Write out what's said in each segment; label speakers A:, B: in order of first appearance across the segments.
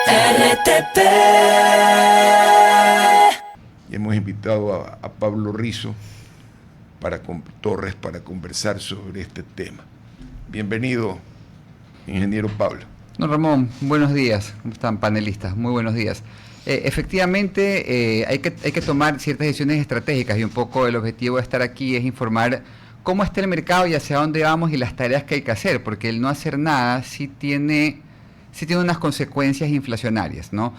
A: RTP.
B: Y hemos invitado a Pablo Rizzo Torres para conversar sobre este tema. Bienvenido, ingeniero Pablo.
C: Don Ramón, buenos días. ¿Cómo están, panelistas? Muy buenos días. Efectivamente, hay que tomar ciertas decisiones estratégicas y un poco el objetivo de estar aquí es informar cómo está el mercado y hacia dónde vamos y las tareas que hay que hacer, porque el no hacer nada sí tiene unas consecuencias inflacionarias, ¿no?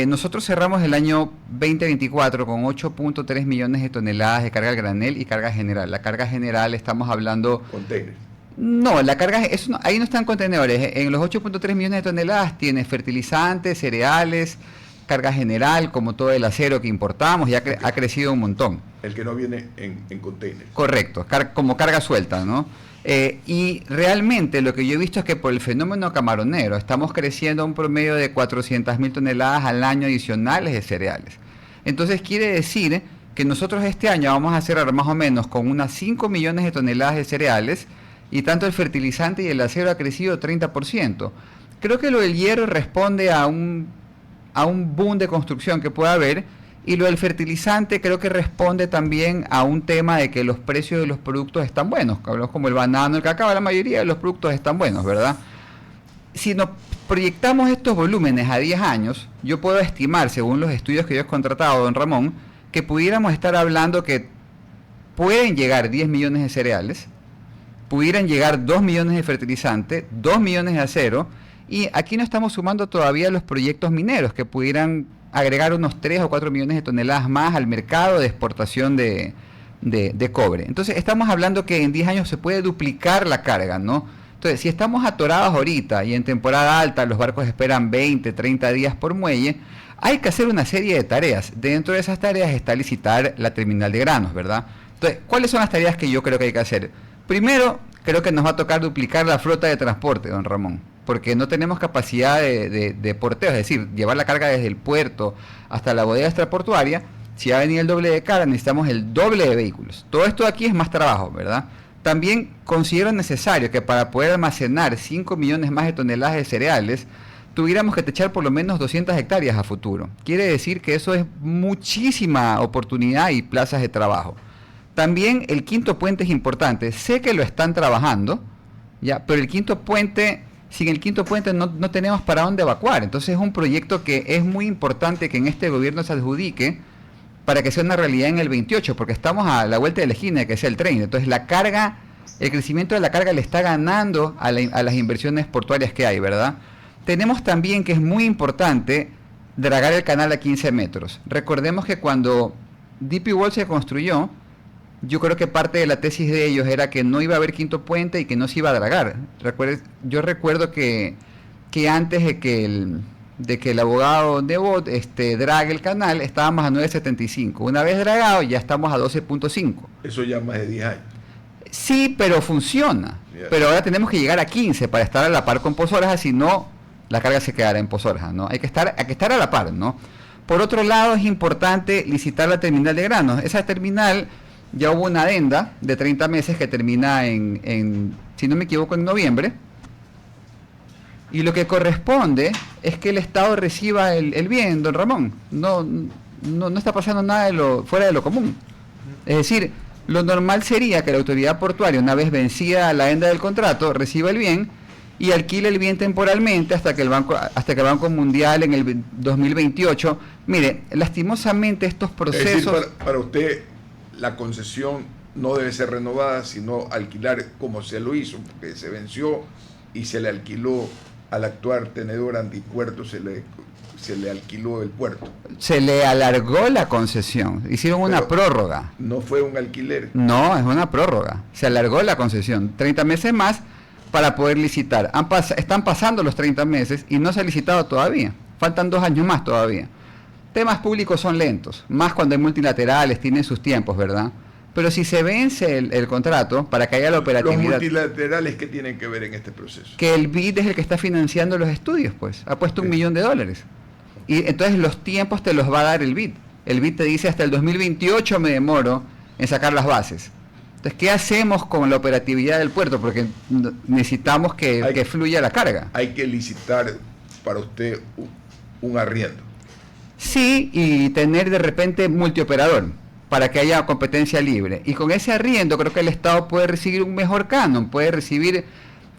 C: Nosotros cerramos el año 2024 con 8.3 millones de toneladas de carga al granel y carga general. La carga general estamos hablando...
B: Containers.
C: No, la carga, ahí no están contenedores. En los 8.3 millones de toneladas tiene fertilizantes, cereales, carga general, como todo el acero que importamos, ya ha crecido un montón.
B: El que no viene en containers.
C: Correcto, como carga suelta, ¿no? Y realmente lo que yo he visto es que por el fenómeno camaronero estamos creciendo a un promedio de 400.000 toneladas al año adicionales de cereales. Entonces quiere decir que nosotros este año vamos a cerrar más o menos con unas 5 millones de toneladas de cereales y tanto el fertilizante y el acero ha crecido 30%. Creo que lo del hierro responde a un boom de construcción que pueda haber, y lo del fertilizante creo que responde también a un tema de que los precios de los productos están buenos. Hablamos como el banano, el cacao, la mayoría de los productos están buenos, ¿verdad? Si nos proyectamos estos volúmenes a 10 años, yo puedo estimar, según los estudios que yo he contratado, don Ramón, que pudiéramos estar hablando que pueden llegar 10 millones de cereales, pudieran llegar 2 millones de fertilizante, 2 millones de acero, y aquí no estamos sumando todavía los proyectos mineros que pudieran agregar unos 3 o 4 millones de toneladas más al mercado de exportación de cobre. Entonces estamos hablando que en 10 años se puede duplicar la carga, ¿no? Entonces, si estamos atorados ahorita y en temporada alta los barcos esperan 20, 30 días por muelle, hay que hacer una serie de tareas. Dentro de esas tareas está licitar la terminal de granos, ¿verdad? Entonces, ¿cuáles son las tareas que yo creo que hay que hacer? Primero, creo que nos va a tocar duplicar la flota de transporte, don Ramón, porque no tenemos capacidad de porteo, es decir, llevar la carga desde el puerto hasta la bodega extraportuaria. Si va a venir el doble de carga, necesitamos el doble de vehículos. Todo esto de aquí es más trabajo, ¿verdad? También considero necesario que para poder almacenar 5 millones más de toneladas de cereales, tuviéramos que techar por lo menos 200 hectáreas a futuro. Quiere decir que eso es muchísima oportunidad y plazas de trabajo. También el quinto puente es importante. Sé que lo están trabajando, ya, pero el quinto puente... Sin el quinto puente no tenemos para dónde evacuar. Entonces es un proyecto que es muy importante que en este gobierno se adjudique para que sea una realidad en el 28, porque estamos a la vuelta de la esquina, que es el tren. Entonces el crecimiento de la carga le está ganando a las inversiones portuarias que hay, ¿verdad? Tenemos también que es muy importante dragar el canal a 15 metros. Recordemos que cuando DP World se construyó, yo creo que parte de la tesis de ellos era que no iba a haber quinto puente y que no se iba a dragar. Yo recuerdo que antes de que el abogado Nebot drague el canal, estábamos a 9.75. Una vez dragado, ya estamos a 12.5.
B: Eso ya más de 10 años.
C: Sí, pero funciona.
B: Yeah.
C: Pero ahora tenemos que llegar a 15 para estar a la par con Pozo Laja, si no, la carga se quedará en Pozo Laja, ¿no? Hay que estar a la par, ¿no? Por otro lado, es importante licitar la terminal de granos. Esa terminal... Ya hubo una adenda de 30 meses que termina si no me equivoco, en noviembre. Y lo que corresponde es que el Estado reciba el bien, don Ramón. No está pasando nada fuera de lo común. Es decir, lo normal sería que la autoridad portuaria, una vez vencida la adenda del contrato, reciba el bien y alquile el bien temporalmente hasta que el Banco Mundial en el 2028... Mire, lastimosamente estos procesos...
B: Es decir, para usted... La concesión no debe ser renovada, sino alquilar como se lo hizo, porque se venció y se le alquiló al actual tenedor antipuerto, se le alquiló el puerto.
C: Se le alargó la concesión, hicieron una prórroga.
B: No fue un alquiler.
C: No, es una prórroga. Se alargó la concesión, 30 meses más para poder licitar. Están pasando los 30 meses y no se ha licitado todavía. Faltan 2 años más todavía. Temas públicos son lentos, más cuando hay multilaterales, tienen sus tiempos, ¿verdad? Pero si se vence el contrato para que haya la operatividad...
B: ¿Los multilaterales qué tienen que ver en este proceso?
C: Que el BID es el que está financiando los estudios, pues. Ha puesto $1 millón. Y entonces los tiempos te los va a dar el BID. El BID te dice hasta el 2028 me demoro en sacar las bases. Entonces, ¿qué hacemos con la operatividad del puerto? Porque necesitamos que fluya la carga.
B: Hay que licitar para usted un arriendo.
C: Sí, y tener de repente multioperador para que haya competencia libre. Y con ese arriendo creo que el Estado puede recibir un mejor canon, puede recibir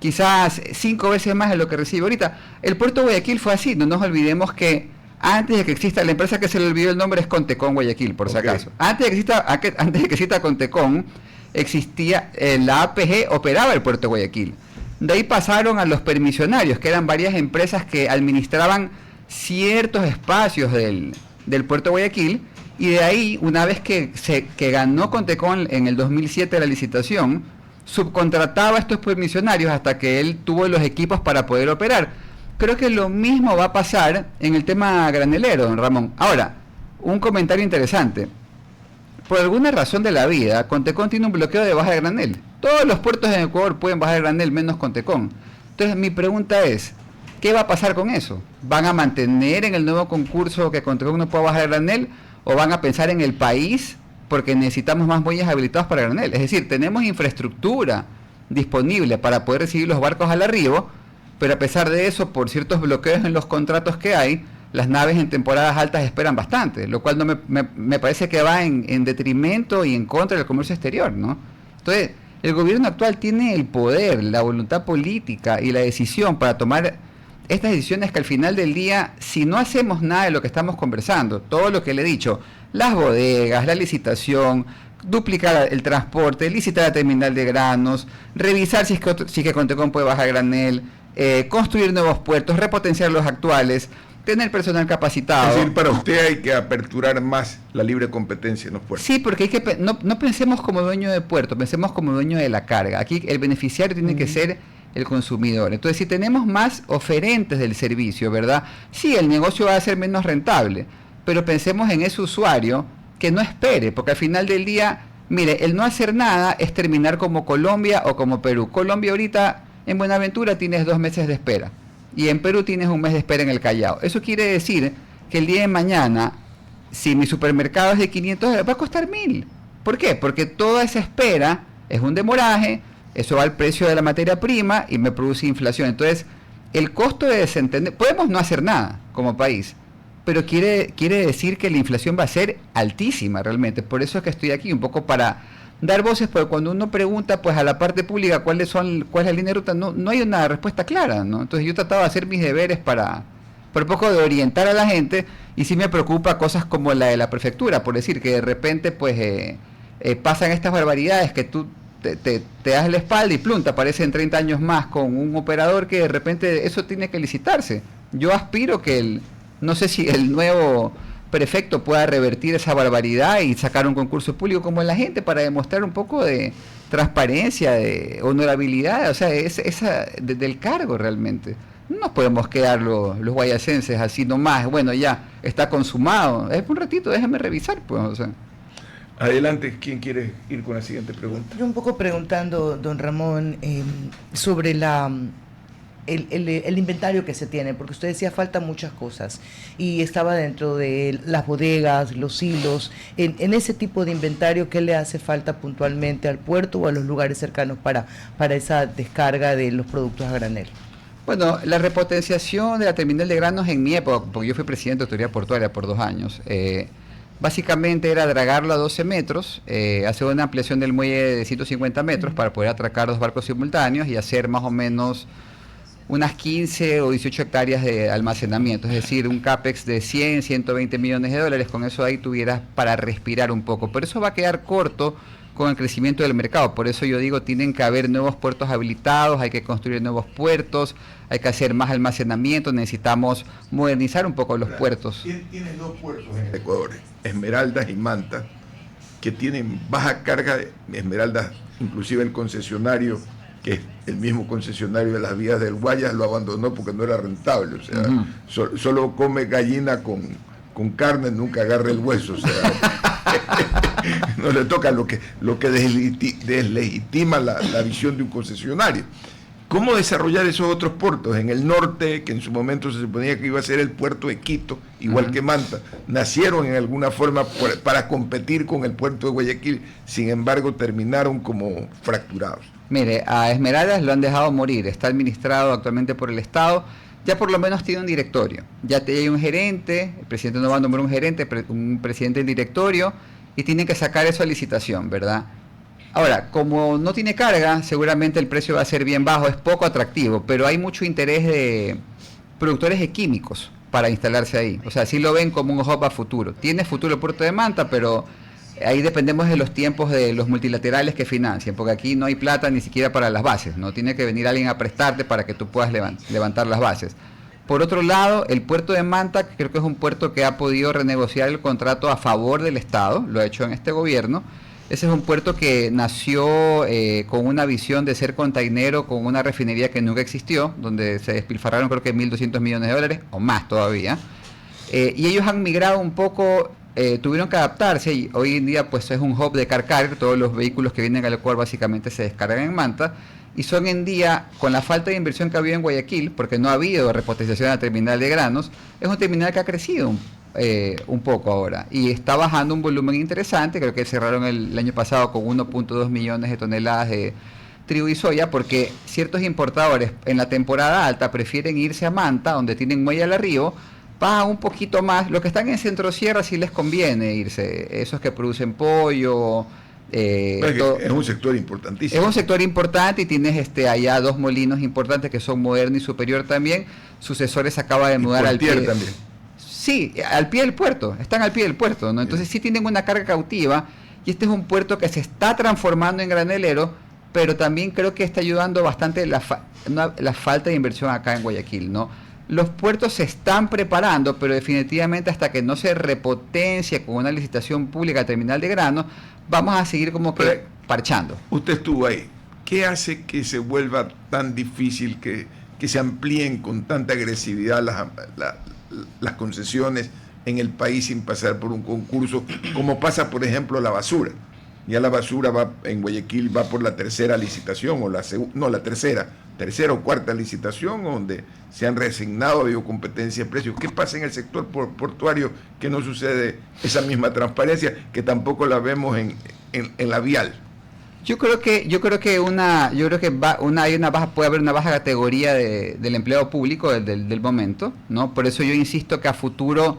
C: quizás 5 veces más de lo que recibe ahorita. El puerto de Guayaquil fue así, no nos olvidemos que antes de que exista la empresa, que se le olvidó el nombre, es Contecón Guayaquil, por si acaso. Antes de que exista Contecón, existía la APG, operaba el puerto de Guayaquil. De ahí pasaron a los permisionarios, que eran varias empresas que administraban ciertos espacios del puerto de Guayaquil, y de ahí, una vez que ganó Contecón en el 2007 la licitación, subcontrataba a estos permisionarios hasta que él tuvo los equipos para poder operar. Creo que lo mismo va a pasar en el tema granelero, don Ramón. Ahora, un comentario interesante. Por alguna razón de la vida, Contecón tiene un bloqueo de baja de granel. Todos los puertos en Ecuador pueden bajar granel, menos Contecón. Entonces, mi pregunta es, ¿qué va a pasar con eso? ¿Van a mantener en el nuevo concurso que Contecón no pueda bajar granel? ¿O van a pensar en el país porque necesitamos más muelles habilitados para granel? Es decir, tenemos infraestructura disponible para poder recibir los barcos al arribo, pero a pesar de eso, por ciertos bloqueos en los contratos que hay, las naves en temporadas altas esperan bastante, lo cual no me parece que va en detrimento y en contra del comercio exterior, ¿no? Entonces, el gobierno actual tiene el poder, la voluntad política y la decisión para tomar estas decisiones que al final del día, si no hacemos nada de lo que estamos conversando, todo lo que le he dicho, las bodegas, la licitación, duplicar el transporte, licitar la terminal de granos, revisar si es que Contecón puede bajar granel, construir nuevos puertos, repotenciar los actuales, tener personal capacitado.
B: Es decir, para usted hay que aperturar más la libre competencia en los puertos.
C: Sí, porque hay que no pensemos como dueño de puerto, pensemos como dueño de la carga. Aquí el beneficiario tiene que ser el consumidor. Entonces, si tenemos más oferentes del servicio, ¿verdad? Sí, el negocio va a ser menos rentable, pero pensemos en ese usuario que no espere, porque al final del día, mire, el no hacer nada es terminar como Colombia o como Perú. Colombia ahorita, en Buenaventura tienes 2 meses de espera y en Perú tienes 1 mes de espera en el Callao. Eso quiere decir que el día de mañana, si mi supermercado es de $500, va a costar 1.000. ¿Por qué? Porque toda esa espera es un demoraje, eso va al precio de la materia prima y me produce inflación. Entonces, el costo de desentender, podemos no hacer nada como país, pero quiere decir que la inflación va a ser altísima realmente. Por eso es que estoy aquí, un poco para dar voces, porque cuando uno pregunta pues a la parte pública cuál es la línea de ruta, no hay una respuesta clara, ¿no? Entonces yo trataba de hacer mis deberes para un poco de orientar a la gente, y sí me preocupa cosas como la de la prefectura, por decir que de repente pues pasan estas barbaridades que tú te das la espalda y plum, te aparecen 30 años más con un operador que de repente eso tiene que licitarse. Yo aspiro que no sé si el nuevo prefecto pueda revertir esa barbaridad y sacar un concurso público como la gente para demostrar un poco de transparencia, de honorabilidad, o sea, del cargo realmente. No nos podemos quedar los guayacenses así nomás, bueno, ya está consumado, es un ratito, déjame revisar, pues, o sea.
B: Adelante, ¿quién quiere ir con la siguiente pregunta?
A: Yo un poco preguntando, don Ramón, sobre el inventario que se tiene, porque usted decía faltan muchas cosas y estaba dentro de las bodegas, los hilos, en ese tipo de inventario, ¿qué le hace falta puntualmente al puerto o a los lugares cercanos para esa descarga de los productos a granel?
C: Bueno, la repotenciación de la terminal de granos en mi época, porque yo fui presidente de autoridad portuaria por 2 años, básicamente era dragarlo a 12 metros, hacer una ampliación del muelle de 150 metros para poder atracar 2 barcos simultáneos y hacer más o menos unas 15 o 18 hectáreas de almacenamiento, es decir, un CAPEX de 100, 120 millones de dólares, con eso ahí tuvieras para respirar un poco, pero eso va a quedar corto con el crecimiento del mercado, por eso yo digo, tienen que haber nuevos puertos habilitados, hay que construir nuevos puertos, hay que hacer más almacenamiento, necesitamos modernizar un poco los puertos.
B: Tienes 2 puertos en Ecuador, Esmeraldas y Manta, que tienen baja carga de Esmeraldas, inclusive el concesionario, que es el mismo concesionario de las vías del Guayas, lo abandonó porque no era rentable, o sea, solo come gallina con carne, nunca agarra el hueso, o sea, no le toca lo que deslegitima la visión de un concesionario. ¿Cómo desarrollar esos otros puertos? En el norte, que en su momento se suponía que iba a ser el puerto de Quito, igual que Manta, nacieron en alguna forma para competir con el puerto de Guayaquil, sin embargo terminaron como fracturados.
C: Mire, a Esmeraldas lo han dejado morir, está administrado actualmente por el Estado, ya por lo menos tiene un directorio. Ya hay un gerente, el presidente no va a nombrar un gerente, un presidente del directorio, y tienen que sacar eso a licitación, ¿verdad? Ahora, como no tiene carga, seguramente el precio va a ser bien bajo, es poco atractivo, pero hay mucho interés de productores de químicos para instalarse ahí. O sea, sí lo ven como un hub a futuro. Tiene futuro el puerto de Manta, pero ahí dependemos de los tiempos de los multilaterales que financien, porque aquí no hay plata ni siquiera para las bases, no tiene que venir alguien a prestarte para que tú puedas levantar las bases. Por otro lado, el puerto de Manta, que creo que es un puerto que ha podido renegociar el contrato a favor del Estado, lo ha hecho en este gobierno. Ese es un puerto que nació con una visión de ser containero con una refinería que nunca existió, donde se despilfarraron creo que 1.200 millones de dólares, o más todavía. Y ellos han migrado un poco, tuvieron que adaptarse, y hoy en día pues es un hub de car carrier, todos los vehículos que vienen al cual básicamente se descargan en Manta, y son en día, con la falta de inversión que ha habido en Guayaquil, porque no ha habido repotenciación a la terminal de granos, es un terminal que ha crecido un poco ahora y está bajando un volumen interesante. Creo que cerraron el año pasado con 1.2 millones de toneladas de trigo y soya, porque ciertos importadores en la temporada alta prefieren irse a Manta, donde tienen muelle al río, pagan un poquito más. Los que están en Centro Sierra sí les conviene irse, esos que producen pollo.
B: Es un sector importantísimo.
C: Es un sector importante, y tienes allá dos molinos importantes que son Moderno y Superior también. Sucesores acaba de mudar al pie
B: también.
C: Sí, al pie del puerto, están al pie del puerto, ¿no? Entonces sí tienen una carga cautiva, y este es un puerto que se está transformando en granelero, pero también creo que está ayudando bastante la falta de inversión acá en Guayaquil, ¿no? Los puertos se están preparando, pero definitivamente hasta que no se repotencia con una licitación pública al terminal de grano, vamos a seguir como que parchando.
B: Usted estuvo ahí. ¿Qué hace que se vuelva tan difícil que se amplíen con tanta agresividad las concesiones en el país sin pasar por un concurso, como pasa por ejemplo la basura? Ya la basura va en Guayaquil, va por la tercera licitación, o la tercera o cuarta licitación, donde se han resignado, ha habido competencia de precios. ¿Qué pasa en el sector portuario que no sucede esa misma transparencia, que tampoco la vemos en la vial?
C: Yo creo que puede haber una baja categoría del empleo público del momento, ¿no? Por eso yo insisto que a futuro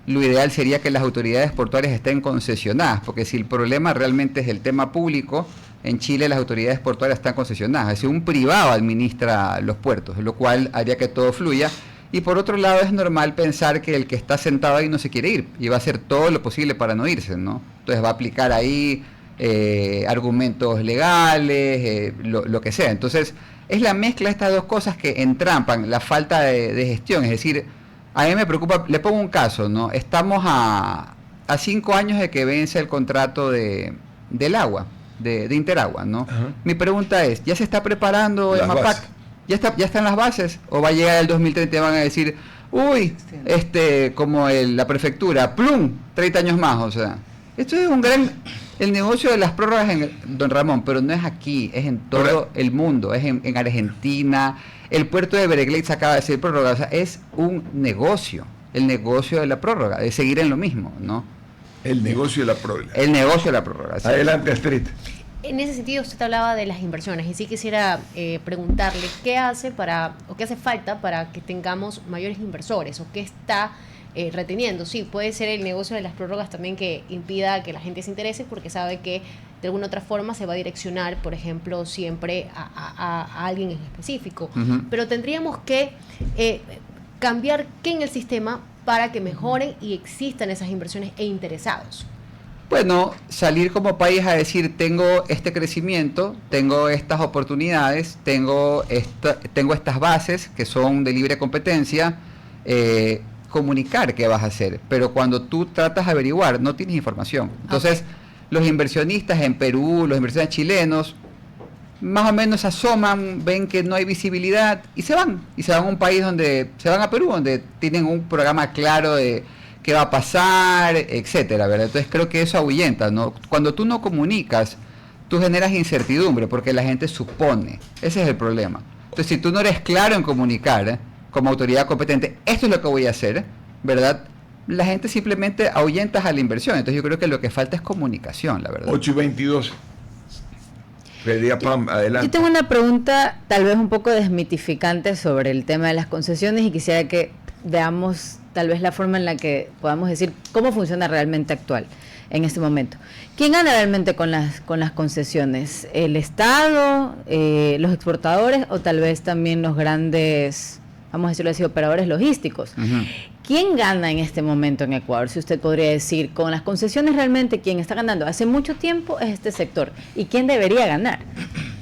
C: lo ideal sería que las autoridades portuarias estén concesionadas, porque si el problema realmente es el tema público, en Chile las autoridades portuarias están concesionadas, es decir, un privado administra los puertos, lo cual haría que todo fluya. Y por otro lado, es normal pensar que el que está sentado ahí no se quiere ir, y va a hacer todo lo posible para no irse, ¿no? Entonces va a aplicar ahí argumentos legales, lo que sea. Entonces es la mezcla de estas dos cosas que entrampan la falta de gestión. Es decir, a mí me preocupa, le pongo un caso, ¿no? Estamos a 5 años de que vence el contrato del agua, de Interagua, ¿no?
B: Ajá.
C: Mi pregunta es, ¿ya se está preparando el MAPAC? ¿Ya están las bases? ¿O va a llegar el 2030 y van a decir, uy, como la prefectura, plum, 30 años más? O sea, esto es el negocio de las prórrogas, don Ramón, pero no es aquí, es en todo el mundo, es en Argentina. El puerto de Bereglate se acaba de decir prórroga, o sea, es un negocio, el negocio de la prórroga, de seguir en lo mismo, ¿no?
B: El negocio de la prórroga.
C: El negocio de la prórroga.
B: Sí. Adelante, Astrid.
D: En ese sentido, usted hablaba de las inversiones, y sí quisiera preguntarle qué hace qué hace falta para que tengamos mayores inversores, o qué está reteniendo. Sí, puede ser el negocio de las prórrogas también que impida que la gente se interese, porque sabe que de alguna otra forma se va a direccionar, por ejemplo, siempre a alguien en específico.
C: Uh-huh.
D: Pero tendríamos que cambiar qué en el sistema para que mejoren y existan esas inversiones e interesados.
C: Bueno, salir como país a decir, tengo este crecimiento, tengo estas oportunidades, tengo estas bases que son de libre competencia, comunicar qué vas a hacer, pero cuando tú tratas de averiguar, no tienes información. Entonces, los inversionistas en Perú, los inversionistas chilenos, más o menos asoman, ven que no hay visibilidad y se van a un país se van a Perú, donde tienen un programa claro de qué va a pasar, etcétera, ¿verdad? Entonces creo que eso ahuyenta, ¿no? Cuando tú no comunicas, tú generas incertidumbre, porque la gente supone. Ese es el problema. Entonces, si tú no eres claro en comunicar, como autoridad competente, esto es lo que voy a hacer, ¿verdad? La gente simplemente ahuyentas a la inversión. Entonces yo creo que lo que falta es comunicación, la verdad.
B: 8:22. Pediría Pam, adelante.
E: Yo tengo una pregunta tal vez un poco desmitificante sobre el tema de las concesiones y quisiera que veamos tal vez la forma en la que podamos decir cómo funciona realmente actual en este momento. ¿Quién gana realmente con las concesiones? ¿El Estado, los exportadores o tal vez también los grandes, vamos a decirlo así, operadores logísticos? Uh-huh. ¿Quién gana en este momento en Ecuador? Si usted podría decir, con las concesiones realmente, ¿quién está ganando? Hace mucho tiempo es este sector. ¿Y quién debería ganar?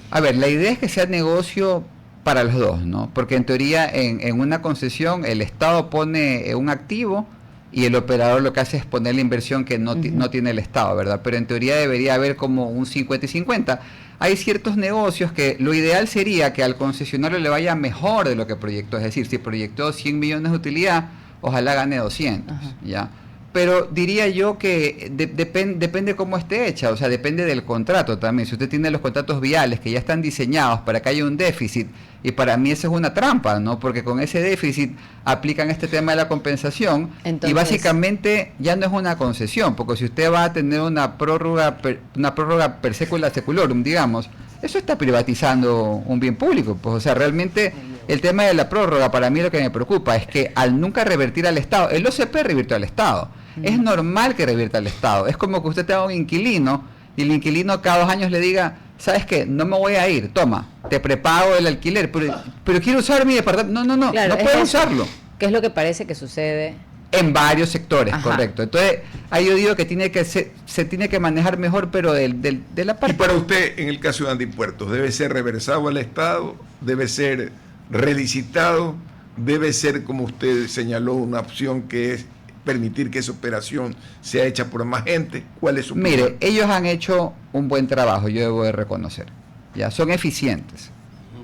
C: A ver, la idea es que sea negocio para los dos, ¿no? Porque en teoría en una concesión el Estado pone un activo y el operador lo que hace es poner la inversión que no tiene el Estado, ¿verdad? Pero en teoría debería haber como un 50 y 50. Hay ciertos negocios que lo ideal sería que al concesionario le vaya mejor de lo que proyectó. Es decir, si proyectó 100 millones de utilidad, ojalá gane 200, ¿ya? Pero diría yo que depende cómo esté hecha, o sea, depende del contrato también. Si usted tiene los contratos viales que ya están diseñados para que haya un déficit, y para mí eso es una trampa, ¿no? Porque con ese déficit aplican este tema de la compensación. Entonces, y básicamente ya no es una concesión, porque si usted va a tener una prórroga per secula seculorum, digamos, eso está privatizando un bien público. Pues, o sea, realmente el tema de la prórroga, para mí lo que me preocupa es que al nunca revertir al Estado, el OCP revirtió al Estado. Es normal que revierta al Estado. Es como que usted tenga un inquilino y el inquilino cada 2 años le diga, ¿sabes qué? No me voy a ir, toma, te prepago el alquiler, pero quiero usar mi departamento. No, claro, no puedo usarlo.
E: ¿Qué es lo que parece que sucede?
C: En varios sectores, correcto. Entonces, ahí yo digo que se tiene que manejar mejor, pero de la parte...
B: Y para usted, en el caso de Antipuertos, ¿debe ser reversado al Estado? ¿Debe ser relicitado? ¿Debe ser, como usted señaló, una opción que es permitir que esa operación sea hecha por más gente? ¿Cuál es su opinión?
C: Mire, ellos han hecho un buen trabajo, yo debo de reconocer. Ya, son eficientes.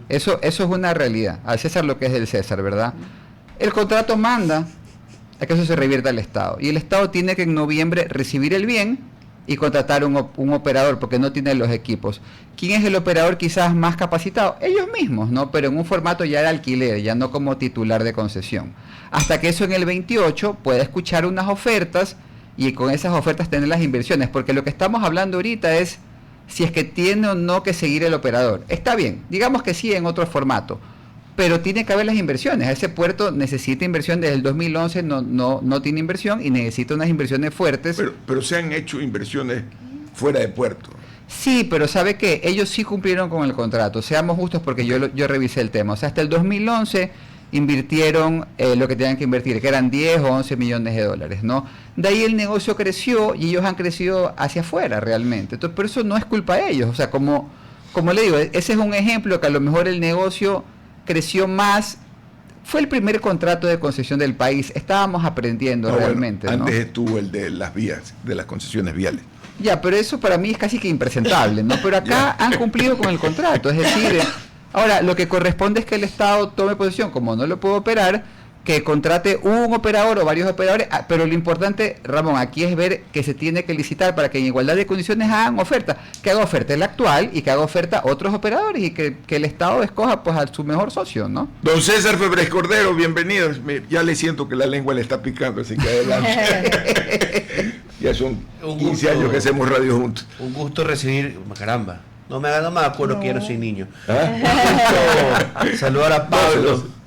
C: Eso es una realidad. Al César lo que es del César, ¿verdad? El contrato manda a que eso se revierta al Estado. Y el Estado tiene que en noviembre recibir el bien y contratar un operador, porque no tiene los equipos. ¿Quién es el operador quizás más capacitado? Ellos mismos, ¿no? Pero en un formato ya de alquiler, ya no como titular de concesión. Hasta que eso en el 28 pueda escuchar unas ofertas y con esas ofertas tener las inversiones, porque lo que estamos hablando ahorita es si es que tiene o no que seguir el operador. Está bien, digamos que sí en otro formato, pero tiene que haber las inversiones. Ese puerto necesita inversión. Desde el 2011 no tiene inversión y necesita unas inversiones fuertes.
B: Pero se han hecho inversiones fuera de puerto.
C: Sí, pero sabe que ellos sí cumplieron con el contrato. Seamos justos, porque yo revisé el tema. O sea, hasta el 2011 invirtieron lo que tenían que invertir, que eran 10 o 11 millones de dólares, ¿no? De ahí el negocio creció y ellos han crecido hacia afuera realmente. Entonces, pero eso no es culpa de ellos. O sea, como le digo, ese es un ejemplo que a lo mejor el negocio creció más. Fue el primer contrato de concesión del país. Estábamos aprendiendo realmente.
B: Bueno, antes estuvo el de las vías, de las concesiones viales.
C: Ya, pero eso para mí es casi que impresentable, ¿no? Pero acá han cumplido con el contrato. Es decir, ahora lo que corresponde es que el Estado tome posesión, como no lo puede operar, que contrate un operador o varios operadores, pero lo importante, Ramón, aquí es ver que se tiene que licitar para que en igualdad de condiciones hagan oferta, que haga oferta el actual y que haga oferta otros operadores y que el Estado escoja pues a su mejor socio, ¿no?
B: Don César Febres Cordero, bienvenido. Ya le siento que la lengua le está picando, así que adelante. Ya son 15 años que hacemos radio juntos.
F: Un gusto recibir, caramba, no me acuerdo que ya no soy niño.
B: ¿Ah?
F: Un gusto saludar a Pablo.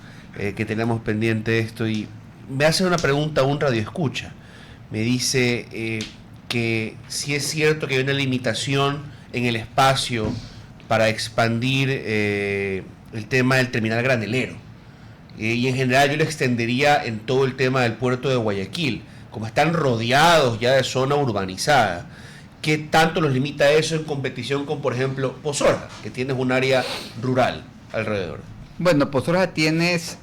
F: Que tenemos pendiente esto, y me hace una pregunta un radioescucha. Me dice que si es cierto que hay una limitación en el espacio para expandir el tema del terminal granelero, y en general yo lo extendería en todo el tema del puerto de Guayaquil, como están rodeados ya de zona urbanizada. ¿Qué tanto los limita eso en competición con, por ejemplo, Pozorja, que tienes un área rural alrededor?
C: Bueno, Pozorja tienes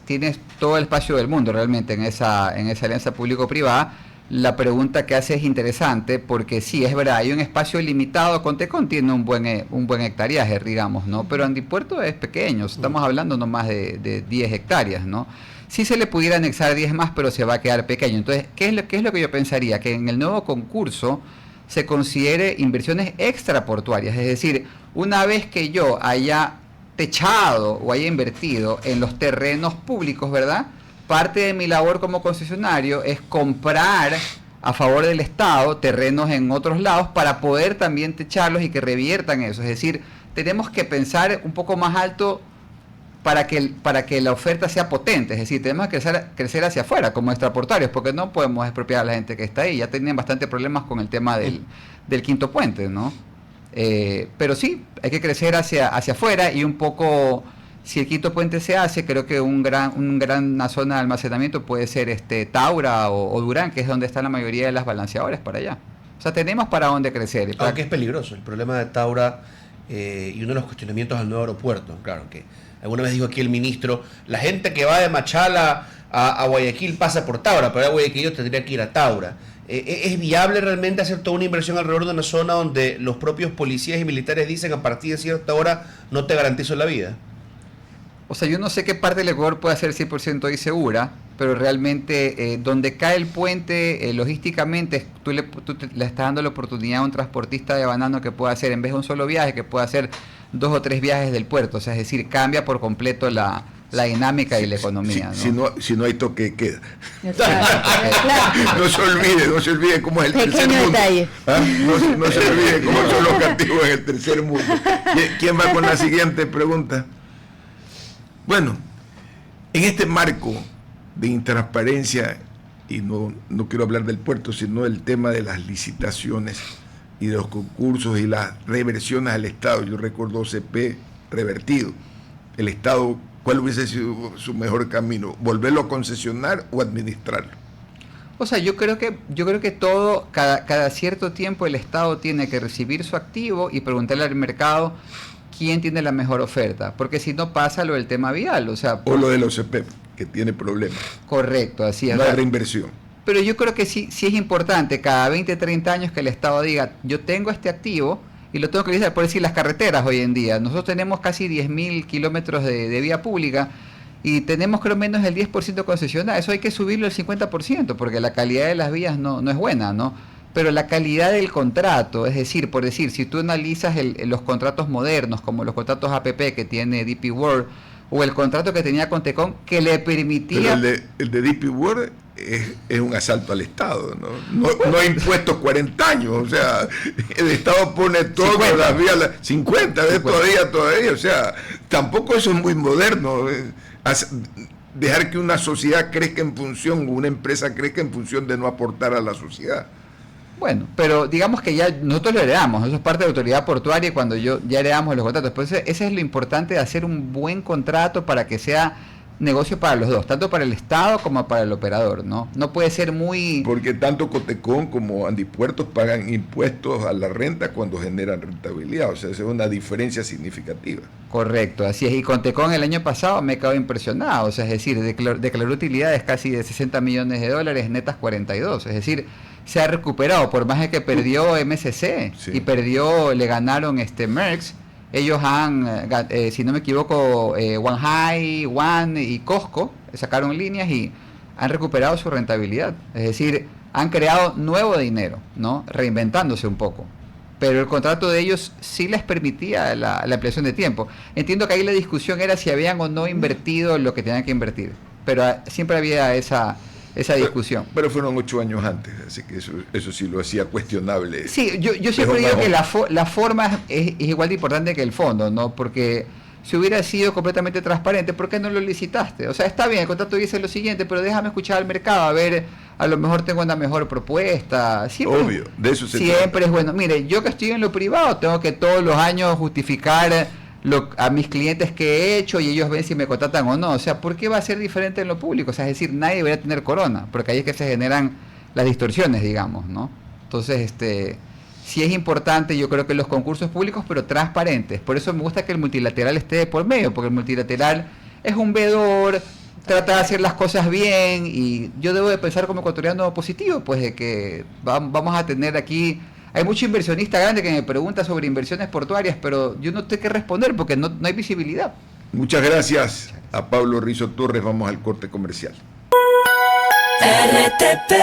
C: todo el espacio del mundo realmente en esa alianza público-privada. La pregunta que hace es interesante, porque sí, es verdad, hay un espacio limitado. Contecón tiene un buen hectareaje, digamos, ¿no? Pero Andipuerto es pequeño, estamos hablando no más de 10 hectáreas, ¿no? Sí se le pudiera anexar 10 más, pero se va a quedar pequeño. Entonces, ¿qué es lo que yo pensaría? Que en el nuevo concurso se considere inversiones extraportuarias, es decir, una vez que yo haya techado o haya invertido en los terrenos públicos, ¿verdad? Parte de mi labor como concesionario es comprar a favor del Estado terrenos en otros lados para poder también techarlos y que reviertan eso. Es decir, tenemos que pensar un poco más alto para que la oferta sea potente, es decir, tenemos que crecer hacia afuera como extraportuarios, porque no podemos expropiar a la gente que está ahí, ya tenían bastante problemas con el tema del quinto puente, ¿no? Pero sí, hay que crecer hacia afuera y un poco, si el quinto puente se hace, creo que una zona de almacenamiento puede ser Taura o Durán, que es donde están la mayoría de las balanceadores para allá. O sea, tenemos para dónde crecer.
F: Aunque es peligroso, el problema de Taura y uno de los cuestionamientos al nuevo aeropuerto, claro que alguna vez dijo aquí el ministro, la gente que va de Machala a Guayaquil pasa por Taura, pero a Guayaquil yo tendría que ir a Taura. ¿Es viable realmente hacer toda una inversión alrededor de una zona donde los propios policías y militares dicen a partir de cierta hora no te garantizo la vida?
C: O sea, yo no sé qué parte del Ecuador puede ser 100% hoy segura, pero realmente donde cae el puente, logísticamente, tú le estás dando la oportunidad a un transportista de banano que pueda hacer, en vez de un solo viaje, que pueda hacer 2 o 3 viajes del puerto. O sea, es decir, cambia por completo la dinámica y la economía.
B: Si no hay toque de queda.
E: Claro.
B: No se olvide cómo es el tercer mundo.
E: Detalle.
B: ¿Ah? No se olvide cómo son los castigos en el tercer mundo. ¿Quién va con la siguiente pregunta? Bueno, en este marco de intransparencia, y no quiero hablar del puerto, sino del tema de las licitaciones y de los concursos y las reversiones al Estado. Yo recuerdo OCP revertido. El Estado, ¿cuál hubiese sido su mejor camino? ¿Volverlo a concesionar o administrarlo?
C: O sea, yo creo que todo, cada cierto tiempo el Estado tiene que recibir su activo y preguntarle al mercado quién tiene la mejor oferta, porque si no pasa lo del tema vial, o sea...
B: O lo del OCP, que tiene problemas.
C: Correcto, así es.
B: No hay reinversión.
C: Pero yo creo que sí es importante cada 20, 30 años que el Estado diga, yo tengo este activo y lo tengo que utilizar, por decir las carreteras hoy en día. Nosotros tenemos casi 10.000 kilómetros de vía pública y tenemos creo menos del 10% concesionada. Eso hay que subirlo al 50% porque la calidad de las vías no es buena, ¿no? Pero la calidad del contrato, es decir, por decir, si tú analizas los contratos modernos, como los contratos APP que tiene DP World, o el contrato que tenía con Tecon, que le permitía...
B: Pero el de DP World es un asalto al Estado, ¿no? No hay impuestos 40 años, o sea, el Estado pone todas las vías, 50, todavía, o sea, tampoco eso es muy moderno, dejar que una sociedad crezca en función, una empresa crezca en función de no aportar a la sociedad.
C: Bueno, pero digamos que ya nosotros lo heredamos, eso es parte de la autoridad portuaria y cuando ya heredamos los contratos. Pues ese es lo importante de hacer un buen contrato para que sea negocio para los dos, tanto para el Estado como para el operador, ¿no? No puede ser muy...
B: Porque tanto Cotecón como Andipuertos pagan impuestos a la renta cuando generan rentabilidad, o sea, esa es una diferencia significativa.
C: Correcto, así es. Y con Tecon el año pasado me quedado impresionado, o sea, es decir, declaró utilidades casi de $60 millones, netas 42, es decir, se ha recuperado, por más de que perdió MSC y le ganaron Merckx. Ellos han, si no me equivoco, Wanhai, One y Costco sacaron líneas y han recuperado su rentabilidad. Es decir, han creado nuevo dinero, ¿no? Reinventándose un poco. Pero el contrato de ellos sí les permitía la ampliación de tiempo. Entiendo que ahí la discusión era si habían o no invertido lo que tenían que invertir. Pero siempre había esa discusión.
B: Pero fueron 8 años antes, así que eso sí lo hacía cuestionable.
C: Sí, yo siempre digo que la forma es igual de importante que el fondo, ¿no? Porque si hubiera sido completamente transparente, ¿por qué no lo licitaste? O sea, está bien, el contrato dice lo siguiente, pero déjame escuchar al mercado, a ver, a lo mejor tengo una mejor propuesta. Siempre,
B: obvio, de eso se
C: siempre
B: trata.
C: Es bueno. Mire, yo que estoy en lo privado, tengo que todos los años justificar a mis clientes que he hecho y ellos ven si me contratan o no. O sea, ¿por qué va a ser diferente en lo público? O sea, es decir, nadie debería tener corona, porque ahí es que se generan las distorsiones, digamos, ¿no? Entonces, sí es importante, yo creo que los concursos públicos, pero transparentes. Por eso me gusta que el multilateral esté por medio, porque el multilateral es un veedor, trata de hacer las cosas bien, y yo debo de pensar como ecuatoriano positivo, pues de que vamos a tener aquí... Hay mucho inversionista grande que me pregunta sobre inversiones portuarias, pero yo no tengo que responder porque no hay visibilidad.
B: Muchas gracias a Pablo Rizo Torres. Vamos al corte comercial.
G: RTP